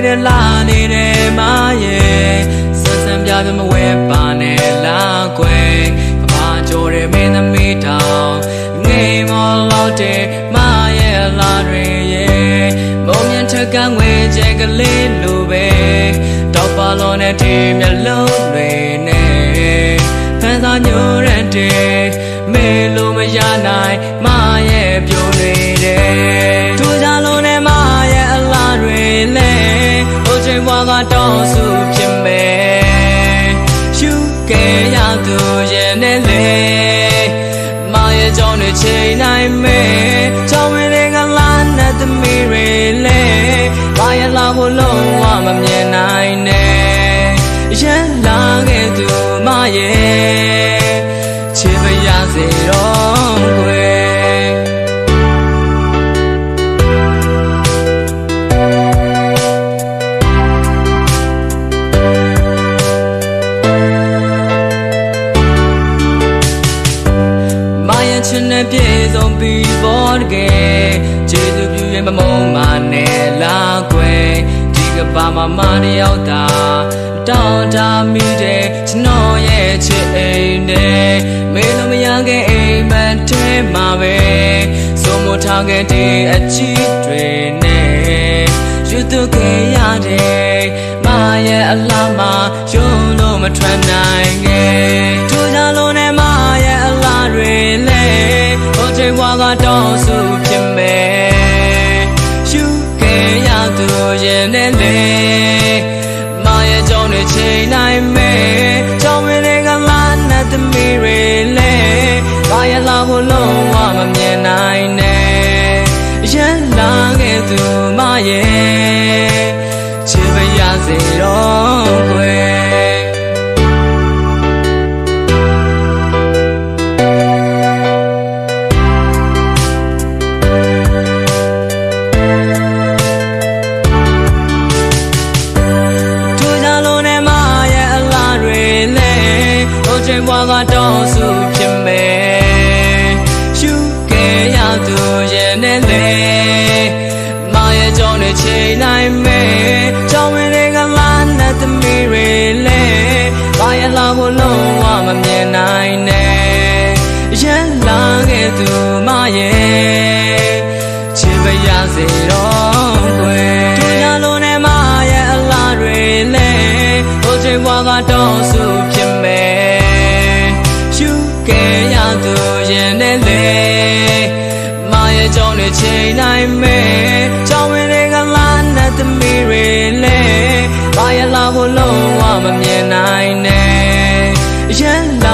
တဲ့လာနေတဲ့မရဲ့ဆန်းဆန်းပြပြမဝဲပါနဲ့လာကွယ်ကဘာကြော်တဲ့မင်းသမီးတောင်ငိမ်မောလို့တဲ့မရဲ့လာတွေရဲ့မုံမြင့်ထက်ကငွေကျဲကလေးလိုပဲတောက်ပါလို့နဲ့ဒီမျက်လုံးတွေနဲ့ဖန်စာညိုရတဲ့မေလိုမရနိုင်မရဲ့ပြိုနေတယ်ထူကြလို့နဲ့မရဲ့အလားတွေလဲဟိုချိန်ဘွားကတော့စုဖြစ်မယ်ရှုခဲ့ရသူရဲ့နဲ့လေမရဲ့ကြောင့်တွေချိန်နိုင်မယ်ကြောင့်ဝင်တွေကလာနဲ့သမီးတွေလဲမရဲ့လာဖို့လုံးဝမမြင်နိုင်နဲ့ရန်လာခဲ့သူမရဲ့ချစ်ပါရစေတော့ကွယ်မရဲ့ချစ်နဲ့ပြေဆုံးပြီးပေါ်တကယ်ကျေးဇူးပြုရင်မမုန်းမနဲ့လာကွယ်ဒီကဘာမှမတယောက်သာတောင်းတမိတဲ့ကျွန်တော်ရဲ့ချစ်အိမ်နဲ့မေလို့မရခဲ့အိမ်မက်ထဲမှာပဲစိုးမိုးထားခဲ့တဲ့အချစ်တွေနဲ့ယူသွခဲ့ရတဲ့မရဲ့အလားမှာယုံလို့မထွက်နိုင်ခဲ့ထူကြလို့နဲ့မရဲ့အလားတွေလဲဟိုချိန်ဘွားကတော့စုဖြစ်မယ်ယူခဲ့ရသူရဲ့နဲ့လေမရဲ့ကြောင့်တွေချိန်နိုင်မယ်ကြောင့်ဝင်တွေကလာနဲ့သမီးတွေလဲမရဲ့လာဖို့လုံးဝမမြင်နိုင်နဲ့ရန်လာခဲ့သူမရဲ့ချစ်ပါရစေတော့ကွယ်ချိန်ဘွားကတော့စုဖြစ်မယ်ရှုခဲ့ရသူရဲ့နဲ့လေမရဲ့ကြောင့်တွေချိန်နိုင်မယ်ကြောင့်ဝင်တွေကလာနဲ့သမီးတွေလဲမရဲ့လာဖို့လုံးဝမမြင်နိုင်နဲ့ရန်လာခဲ့သူမရဲ့ချစ်ပါရစေတော့ကွယ်ထူကြလို့နဲ့မရဲ့အလားတွေလဲဟိုချိန်ဘွားကတော့စုဖြစ်မယ်သူရဲ့နဲ့လေမရဲ့ကြောင့်တွေချိန်နိုင်မယ်ကြောင့်ဝင်တွေကလာနဲ့သမီးတွေလဲမရဲ့လာဖို့လုံးဝမမြင်နိုင်နဲ့ရန်လာ